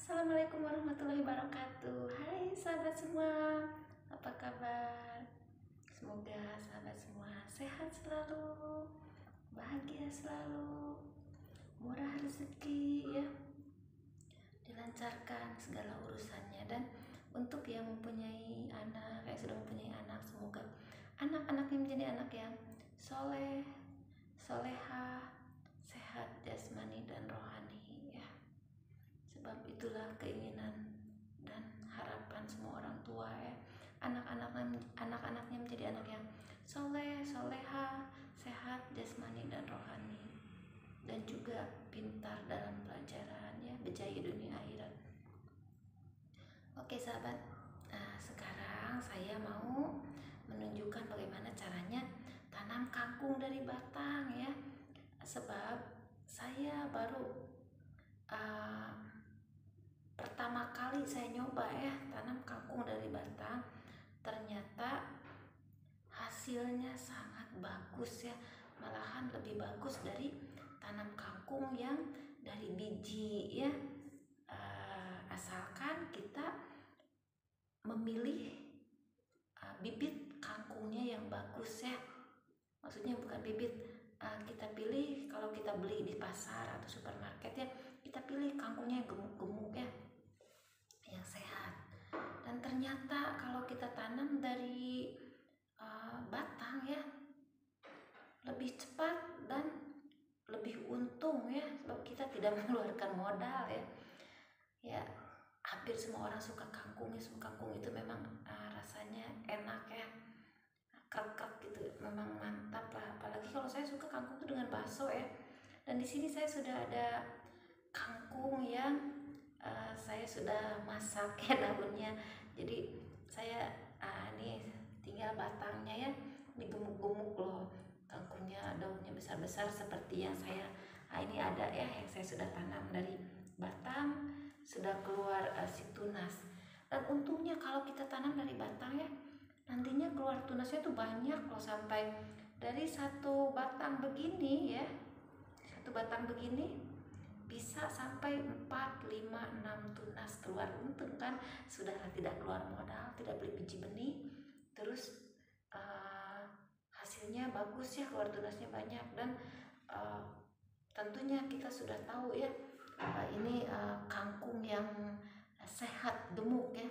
Assalamualaikum warahmatullahi wabarakatuh. Hai sahabat semua, apa kabar? Semoga sahabat semua sehat selalu, bahagia selalu, murah rezeki ya, dilancarkan segala urusannya. Dan untuk yang mempunyai anak, yang sudah mempunyai anak, semoga anak-anaknya menjadi anak yang soleh, solehah, sehat jasmani dan rohani ya. Sebab itulah keinginan dan harapan semua orang tua ya, anak-anaknya menjadi anak yang soleh, soleha, sehat jasmani dan rohani, dan juga pintar dalam pelajaran ya, berjaya dunia akhirat. Oke sahabat, nah sekarang saya mau menunjukkan bagaimana caranya tanam kangkung dari batang ya. Sebab saya baru pertama kali saya nyoba ya tanam kangkung dari batang, ternyata hasilnya sangat bagus ya, malahan lebih bagus dari tanam kangkung yang dari biji ya. Asalkan kita memilih bibit kangkungnya yang bagus ya, maksudnya bukan bibit, kita pilih kalau kita beli di pasar atau supermarket ya, kita pilih kangkungnya yang gemuk-gemuk ya, yang sehat. Dan ternyata kalau kita tanam dari batang ya, lebih cepat dan lebih untung ya, sebab kita tidak mengeluarkan modal ya. Ya, hampir semua orang suka kangkung ya, kangkung itu memang rasanya enak ya, krek-krek gitu, memang mantap lah. Apalagi kalau saya suka kangkung itu dengan bakso ya. Dan di sini saya sudah ada kangkung yang saya sudah masak ya daunnya. Jadi saya ini tinggal batangnya ya, digemuk-gemuk loh kangkungnya, daunnya besar-besar seperti yang saya ini ada ya, yang saya sudah tanam dari batang, sudah keluar si tunas. Dan untungnya kalau kita tanam dari batang ya, nantinya keluar tunasnya tuh banyak loh, sampai dari satu batang begini ya, satu batang begini bisa sampai 4, 5, 6 tunas keluar. Untung kan, sudahlah tidak keluar modal, tidak beli biji benih, terus hasilnya bagus ya, keluar tunasnya banyak. Dan tentunya kita sudah tahu ya, ini kangkung yang sehat, gemuk ya,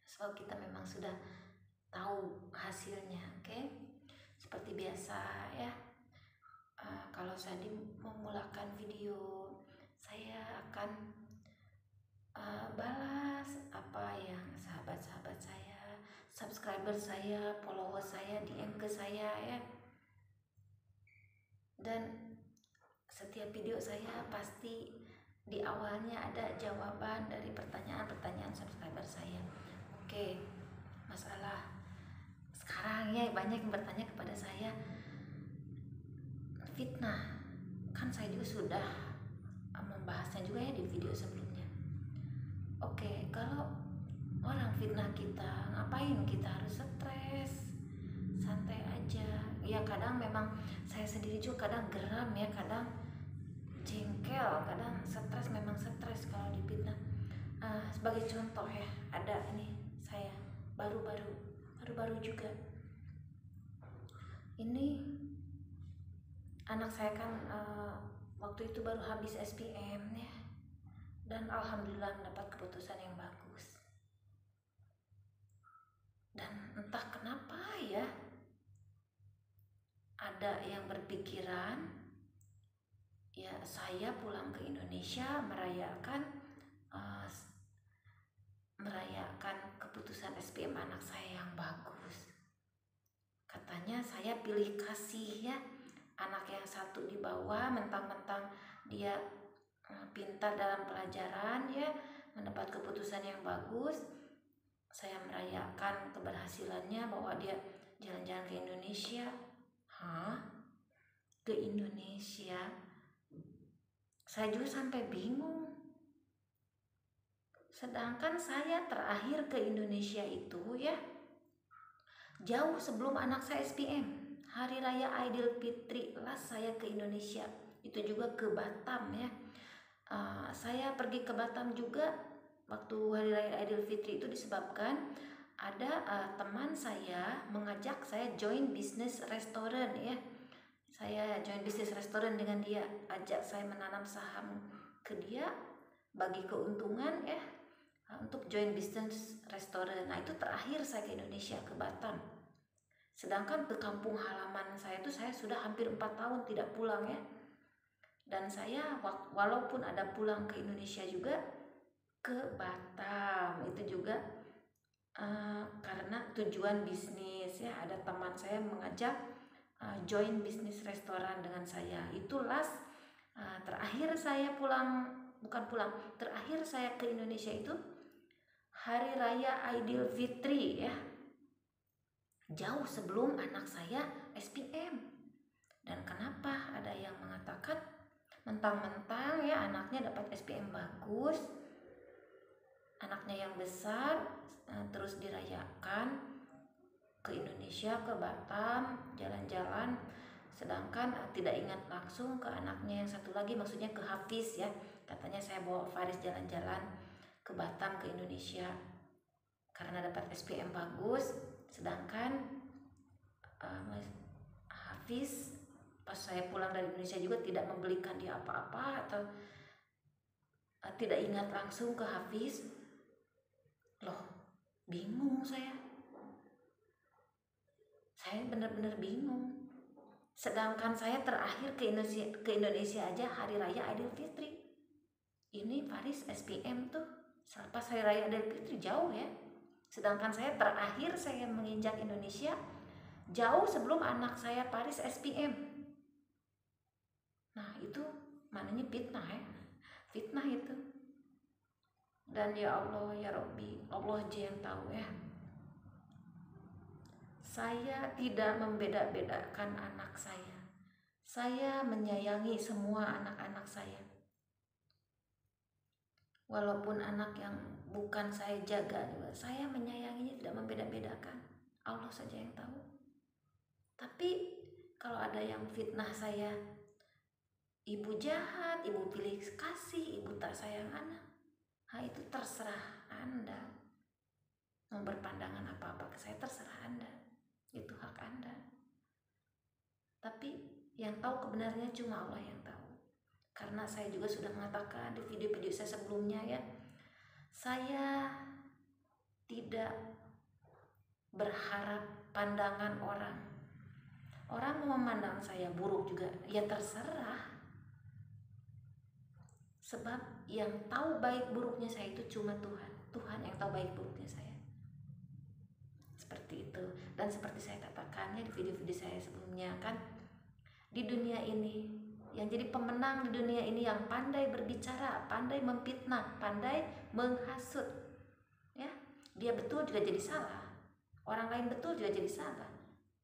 sebab kita memang sudah tahu hasilnya. Oke, seperti biasa ya, kalau saya memulakan video, saya akan balas apa yang sahabat-sahabat saya, subscriber saya, follower saya DM ke saya ya. Dan setiap video saya pasti di awalnya ada jawaban dari pertanyaan-pertanyaan subscriber saya. Oke, masalah sekarang ya, banyak yang bertanya kepada saya, fitnah, kan saya juga sudah membahasnya juga ya di video sebelumnya. Oke, kalau orang fitnah kita, ngapain kita harus stres? Santai aja ya. Kadang memang saya sendiri juga kadang geram ya, kadang jengkel, kadang stres, memang stres kalau difitnah. Sebagai contoh ya, ada ini saya baru juga ini, anak saya kan waktu itu baru habis SPM ya, dan alhamdulillah mendapat keputusan yang bagus. Dan entah kenapa ya, ada yang berpikiran ya saya pulang ke Indonesia merayakan keputusan SPM anak saya yang bagus. Katanya saya pilih kasih ya, anak yang satu di bawah, mentang-mentang dia pintar dalam pelajaran ya, mendapat keputusan yang bagus, saya merayakan keberhasilannya, bahwa dia jalan-jalan ke Indonesia. Ke Indonesia? Saya juga sampai bingung. Sedangkan saya terakhir ke Indonesia itu ya jauh sebelum anak saya SPM. Hari Raya Aidilfitri lah saya ke Indonesia, itu juga ke Batam ya. Saya pergi ke Batam juga waktu Hari Raya Idul Fitri itu disebabkan ada teman saya mengajak saya join bisnis restoran ya. Saya join bisnis restoran dengan dia, ajak saya menanam saham ke dia, bagi keuntungan ya, untuk join bisnis restoran. Nah itu terakhir saya ke Indonesia, ke Batam. Sedangkan ke kampung halaman saya itu saya sudah hampir 4 tahun tidak pulang ya. Dan saya walaupun ada pulang ke Indonesia juga, ke Batam itu juga karena tujuan bisnis ya. Ada teman saya mengajak join bisnis restoran dengan saya. Itulah terakhir saya terakhir saya ke Indonesia itu Hari Raya Idul Fitri ya, jauh sebelum anak saya SPM. Dan kenapa ada yang mengatakan mentang-mentang ya anaknya dapat SPM bagus, anaknya yang besar, terus dirayakan ke Indonesia, ke Batam, jalan-jalan, sedangkan tidak ingat langsung ke anaknya yang satu lagi, maksudnya ke Hafiz ya. Katanya saya bawa Faris jalan-jalan ke Batam, ke Indonesia karena dapat SPM bagus, sedangkan Hafiz pas saya pulang dari Indonesia juga tidak membelikan dia apa-apa atau tidak ingat langsung ke Hafiz. Loh, bingung saya benar-benar bingung. Sedangkan saya terakhir ke Indonesia aja Hari Raya Idul Fitri. Ini Faris SPM tuh selepas Hari Raya Idul Fitri jauh ya. Sedangkan saya terakhir saya menginjak Indonesia jauh sebelum anak saya Faris SPM. Nah itu mananya fitnah ya, fitnah itu. Dan ya Allah ya Rabbi, Allah aja yang tahu ya. Saya tidak membeda-bedakan anak saya. Saya menyayangi semua anak-anak saya. Walaupun anak yang bukan saya jaga juga, saya menyayanginya, tidak membeda-bedakan. Allah saja yang tahu. Tapi kalau ada yang fitnah saya, ibu jahat, ibu pilih kasih, ibu tak sayang anak, itu terserah Anda. Mau berpandangan apa-apa ke saya, terserah Anda. Itu hak Anda. Tapi yang tahu kebenarannya cuma Allah yang tahu. Karena saya juga sudah mengatakan di video-video saya sebelumnya ya, saya tidak berharap pandangan orang. Orang mau memandang saya buruk juga, ya terserah. Sebab yang tahu baik buruknya saya itu cuma Tuhan. Tuhan yang tahu baik buruknya saya. Seperti itu. Dan seperti saya katakannya di video-video saya sebelumnya kan, di dunia ini yang jadi pemenang di dunia ini yang pandai berbicara, pandai memfitnah, pandai menghasut. Ya, dia betul juga jadi salah. Orang lain betul juga jadi salah.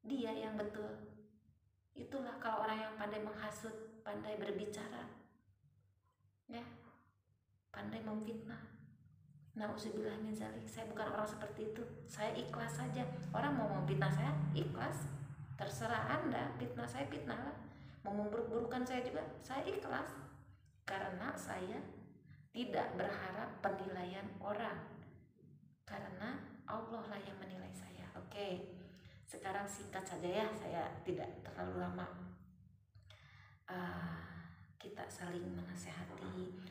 Dia yang betul. Itulah kalau orang yang pandai menghasut, pandai berbicara. Ya. Pandai memfitnah. Nauzubillah min zalik. Saya bukan orang seperti itu. Saya ikhlas saja. Orang mau memfitnah saya, ikhlas. Terserah Anda, fitnah saya fitnah lah. Mau memburuk-burukan saya juga, saya ikhlas. Karena saya tidak berharap penilaian orang. Karena Allah lah yang menilai saya. Oke. Sekarang singkat saja ya, saya tidak terlalu lama. Kita saling menasehati.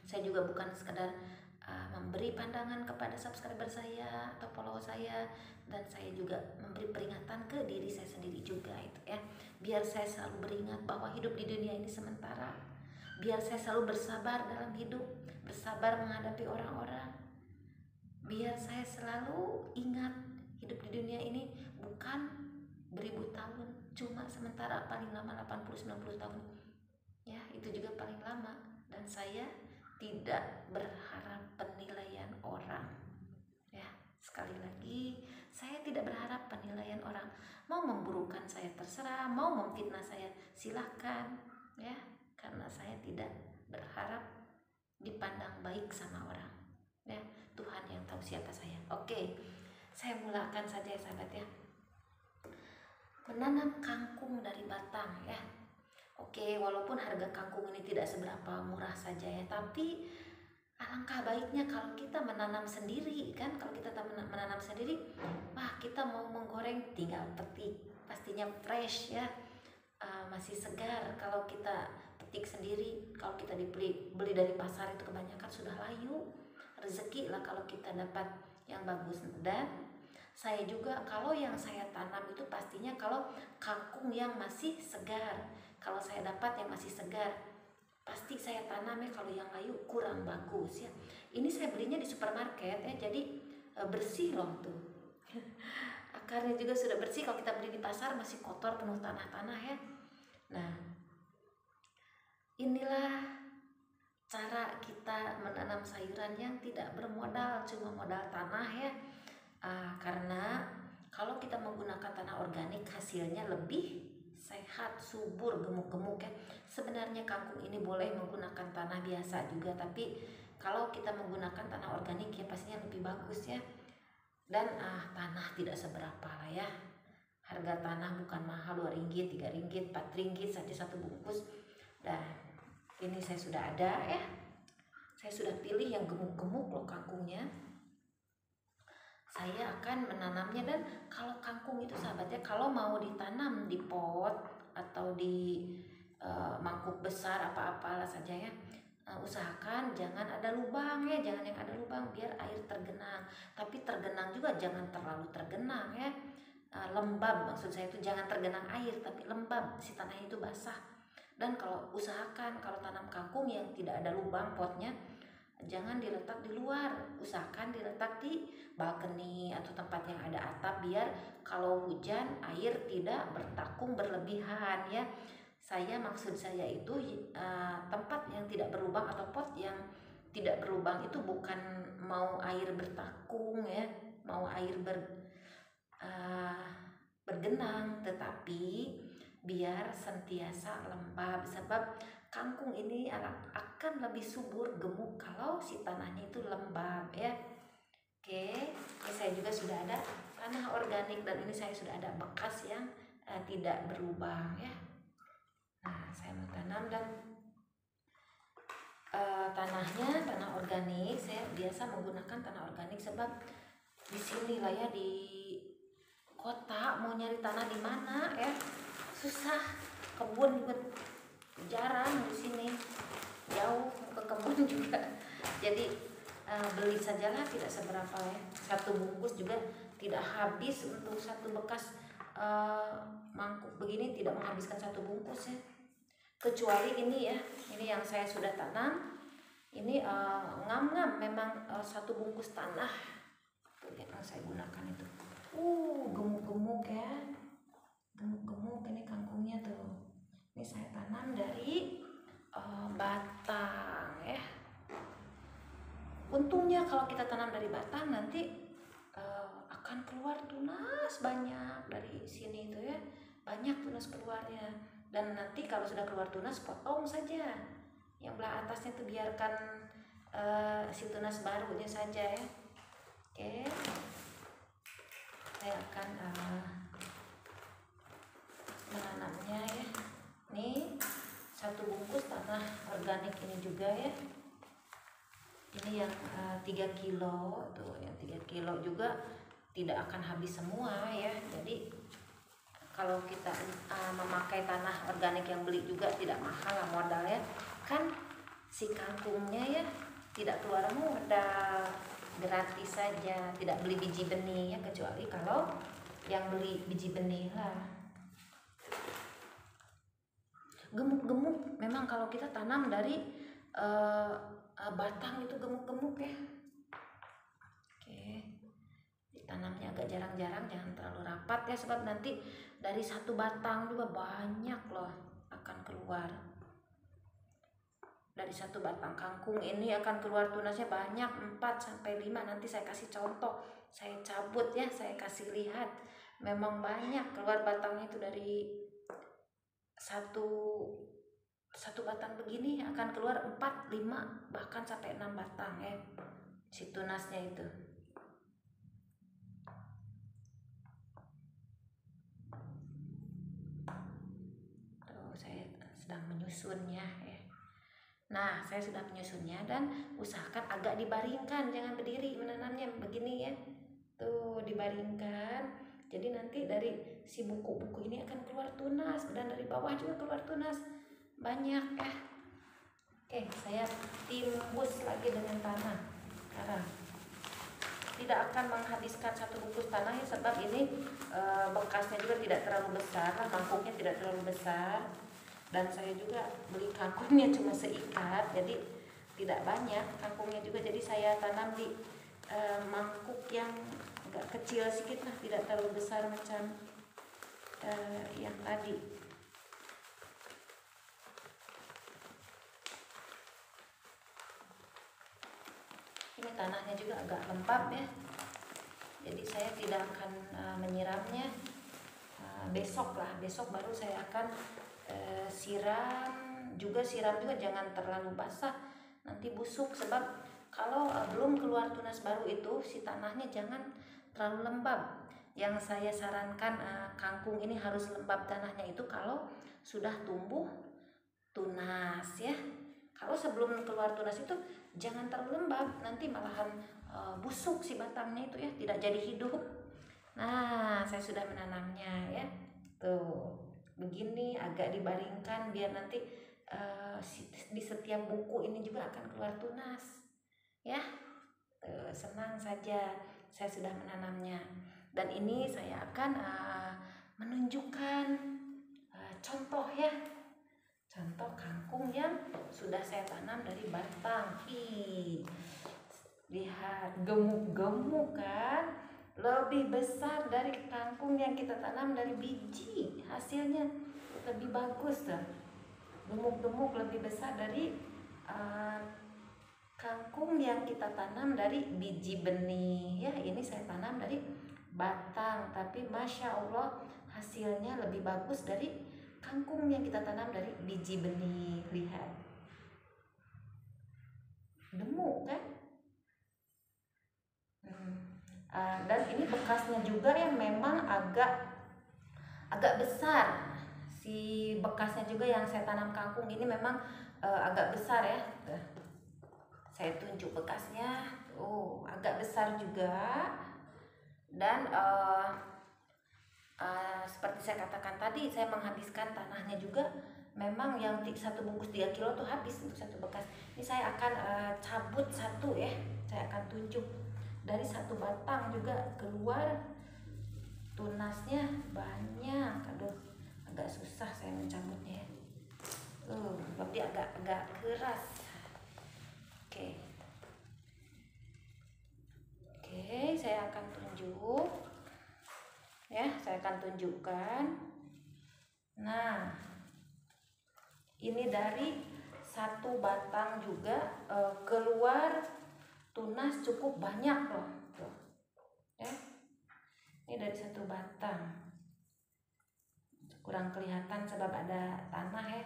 Saya juga bukan sekedar memberi pandangan kepada subscriber saya atau follower saya, dan saya juga memberi peringatan ke diri saya sendiri juga itu ya. Biar saya selalu beringat bahwa hidup di dunia ini sementara. Biar saya selalu bersabar dalam hidup, bersabar menghadapi orang-orang. Biar saya selalu ingat hidup di dunia ini bukan beribu tahun, cuma sementara, paling lama 80-90 tahun. Ya, itu juga paling lama. Dan saya tidak berharap penilaian orang. Ya, sekali lagi, saya tidak berharap penilaian orang. Mau memburukkan saya terserah, mau memfitnah saya silahkan. Ya, karena saya tidak berharap dipandang baik sama orang. Ya, Tuhan yang tahu siapa saya. Oke, saya mulakan saja ya sahabat ya. Menanam kangkung dari batang ya. Oke, walaupun harga kangkung ini tidak seberapa murah saja ya, tapi alangkah baiknya kalau kita menanam sendiri kan. Kalau kita menanam sendiri, wah, kita mau menggoreng tinggal petik, pastinya fresh ya, masih segar. Kalau kita petik sendiri, kalau kita beli dari pasar itu kebanyakan sudah layu. Rezeki lah kalau kita dapat yang bagus. Dan saya juga kalau yang saya tanam itu pastinya kalau kangkung yang masih segar. Kalau saya dapat yang masih segar, pasti saya tanam ya. Kalau yang layu kurang bagus ya. Ini saya belinya di supermarket ya, jadi bersih loh tuh. Akarnya juga sudah bersih. Kalau kita beli di pasar masih kotor, penuh tanah-tanah ya. Nah, inilah cara kita menanam sayuran yang tidak bermodal, cuma modal tanah ya. Karena kalau kita menggunakan tanah organik hasilnya lebih sehat, subur, gemuk-gemuk ya. Sebenarnya kangkung ini boleh menggunakan tanah biasa juga, tapi kalau kita menggunakan tanah organik ya pastinya lebih bagus ya. Dan tanah tidak seberapa lah ya. Harga tanah bukan mahal, 2 ringgit, 3 ringgit, 4 ringgit saja satu bungkus. Dan ini saya sudah ada ya. Saya sudah pilih yang gemuk-gemuk loh kangkungnya. Saya akan menanamnya. Dan kalau kangkung itu sahabatnya, kalau mau ditanam di pot atau di mangkuk besar apa-apalah saja ya, usahakan jangan ada lubang ya, jangan yang ada lubang biar air tergenang. Tapi tergenang juga jangan terlalu tergenang ya, lembab maksud saya itu, jangan tergenang air tapi lembab, si tanahnya itu basah. Dan kalau usahakan kalau tanam kangkung yang tidak ada lubang potnya, jangan diletak di luar, usahakan diletak di balkoni atau tempat yang ada atap biar kalau hujan air tidak bertakung berlebihan ya. Maksud saya itu tempat yang tidak berlubang atau pot yang tidak berlubang itu bukan mau air bertakung ya, mau air bergenang, tetapi biar sentiasa lembab. Sebab kangkung ini akan lebih subur, gemuk kalau si tanahnya itu lembab ya. Oke, ini saya juga sudah ada tanah organik dan ini saya sudah ada bekas yang tidak berlubang ya. Nah, saya mau tanam dan tanahnya tanah organik. Saya biasa menggunakan tanah organik sebab di sini lah ya, di kota mau nyari tanah di mana ya susah. Kebun juga jarang di sini, jauh ke kebun juga. Jadi beli sajalah, tidak seberapa ya. Satu bungkus juga tidak habis untuk satu bekas mangkuk begini, tidak menghabiskan satu bungkus ya. Kecuali ini ya, ini yang saya sudah tanam. Ini ngam-ngam memang satu bungkus tanah yang saya gunakan itu. Gemuk-gemuk ya, gemuk-gemuk ini kangkungnya tuh. Ini saya tanam dari batang ya. Untungnya kalau kita tanam dari batang nanti akan keluar tunas banyak dari sini itu ya, banyak tunas keluarnya. Dan nanti kalau sudah keluar tunas, potong saja yang belah atasnya itu, biarkan si tunas barunya saja ya. Oke, saya akan menanamnya ya. Ini satu bungkus tanah organik ini juga ya. Ini yang 3 kilo tuh, yang 3 kilo juga tidak akan habis semua ya. Jadi kalau kita memakai tanah organik yang beli juga tidak mahal lah modalnya kan. Si kangkungnya ya tidak keluar modal, gratis saja, tidak beli biji benih ya, kecuali kalau yang beli biji benih lah. Gemuk-gemuk memang kalau kita tanam dari batang itu gemuk-gemuk ya. Oke, ditanamnya agak jarang-jarang, jangan terlalu rapat ya, sebab nanti dari satu batang juga banyak loh akan keluar. Dari satu batang kangkung ini akan keluar tunasnya banyak, 4-5. Nanti saya kasih contoh, saya cabut ya, saya kasih lihat. Memang banyak keluar batangnya itu. Dari satu batang begini akan keluar 4-5 bahkan sampai 6 batang ya, si tunasnya itu. Tuh, saya sedang menyusunnya ya. Nah, saya sudah menyusunnya dan usahakan agak dibaringkan, jangan berdiri menanamnya begini ya. Tuh, dibaringkan. Jadi nanti dari si buku-buku ini akan keluar tunas dan dari bawah juga keluar tunas. Banyak ya. Oke, saya timbus lagi dengan tanah. Sekarang tidak akan menghabiskan satu bungkus tanah ya, sebab ini bekasnya juga tidak terlalu besar, mangkuknya tidak terlalu besar. Dan saya juga beli kangkungnya cuma seikat, jadi tidak banyak kangkungnya juga. Jadi saya tanam di mangkuk yang agak kecil sedikit lah, tidak terlalu besar macam yang tadi. Ini tanahnya juga agak lembab ya, jadi saya tidak akan menyiramnya. Besok baru saya akan siram juga jangan terlalu basah, nanti busuk. Sebab kalau belum keluar tunas baru itu si tanahnya jangan terlalu lembab. Yang saya sarankan kangkung ini harus lembab tanahnya itu kalau sudah tumbuh tunas ya. Kalau sebelum keluar tunas itu jangan terlalu lembab, nanti malahan busuk si batangnya itu ya, tidak jadi hidup. Nah, saya sudah menanamnya ya. Tuh, begini agak dibaringkan biar nanti di setiap buku ini juga akan keluar tunas. Ya. Senang saja saya sudah menanamnya. Dan ini saya akan menunjukkan contoh ya. Contoh kangkung yang sudah saya tanam dari batang. Lihat, gemuk-gemuk kan? Lebih besar dari kangkung yang kita tanam dari biji. Hasilnya lebih bagus tuh. Gemuk-gemuk lebih besar dari kangkung yang kita tanam dari biji benih. Ya, ini saya tanam dari batang, tapi Masya Allah hasilnya lebih bagus dari kangkung yang kita tanam dari biji benih. Lihat, gemuk kan? Dan ini bekasnya juga yang memang agak besar. Si bekasnya juga yang saya tanam kangkung ini memang agak besar ya. Saya tunjuk bekasnya, agak besar juga. Dan seperti saya katakan tadi, saya menghabiskan tanahnya juga. Memang yang satu bungkus 3 kilo tuh habis untuk satu bekas. Ini saya akan cabut satu ya. Saya akan tunjuk dari satu batang juga keluar tunasnya banyak. Aduh, agak susah saya mencabutnya. Tapi agak keras. Oke, saya akan tunjuk. Ya, saya akan tunjukkan. Nah, ini dari satu batang juga keluar tunas cukup banyak loh. Tuh. Ya. Ini dari satu batang. Kurang kelihatan sebab ada tanah ya.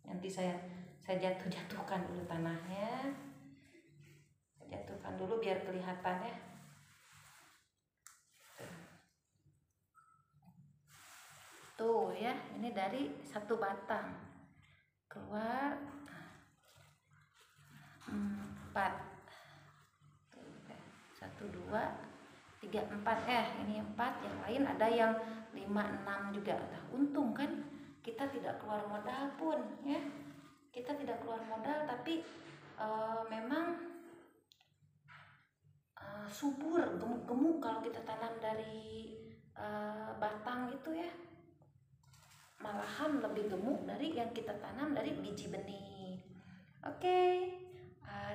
Nanti saya jatuhkan dulu tanahnya. Jatuhkan dulu biar kelihatan ya. Tuh ya, ini dari satu batang keluar 4. 1, 2, 3, 4. Ini 4, yang lain ada yang 5, 6 juga. Untung kan kita tidak keluar modal pun ya. Kita tidak keluar modal, tapi memang subur, gemuk-gemuk kalau kita tanam dari batang itu ya. Malahan lebih gemuk dari yang kita tanam dari biji benih. Oke,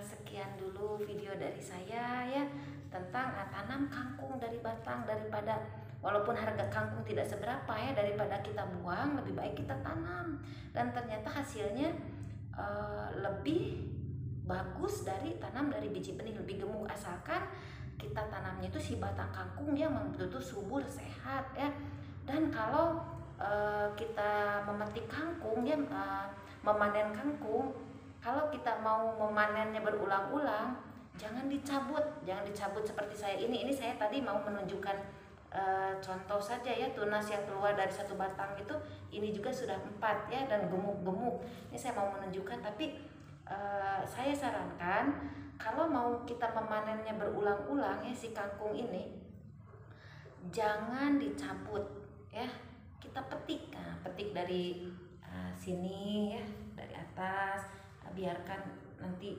sekian dulu video dari saya ya tentang tanam kangkung dari batang. Daripada walaupun harga kangkung tidak seberapa ya, daripada kita buang, lebih baik kita tanam. Dan ternyata hasilnya lebih bagus dari tanam dari biji benih, lebih gemuk, asalkan kita tanamnya itu si batang kangkung yang betul-betul subur, sehat ya. Dan kalau kita memetik kangkung ya, memanen kangkung, kalau kita mau memanennya berulang-ulang, jangan dicabut seperti saya ini saya tadi mau menunjukkan contoh saja ya, tunas yang keluar dari satu batang itu ini juga sudah 4 ya, dan gemuk-gemuk. Ini saya mau menunjukkan, tapi saya sarankan kalau mau kita memanennya berulang-ulang ya, si kangkung ini jangan dicabut ya, kita petik. Nah, petik dari sini ya, dari atas. Biarkan nanti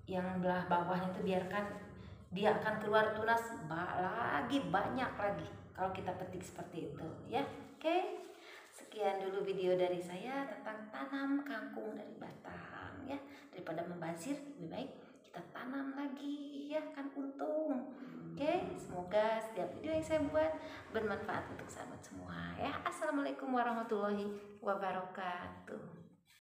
yang belah bawahnya itu biarkan dia akan keluar tunas lagi, banyak lagi kalau kita petik seperti itu ya. Oke, sekian dulu video dari saya tentang tanam kangkung dari batang ya. Daripada membazir, lebih baik kita tanam lagi ya, kan untung. Oke, semoga setiap video yang saya buat bermanfaat untuk sahabat semua ya. Assalamualaikum warahmatullahi wabarakatuh.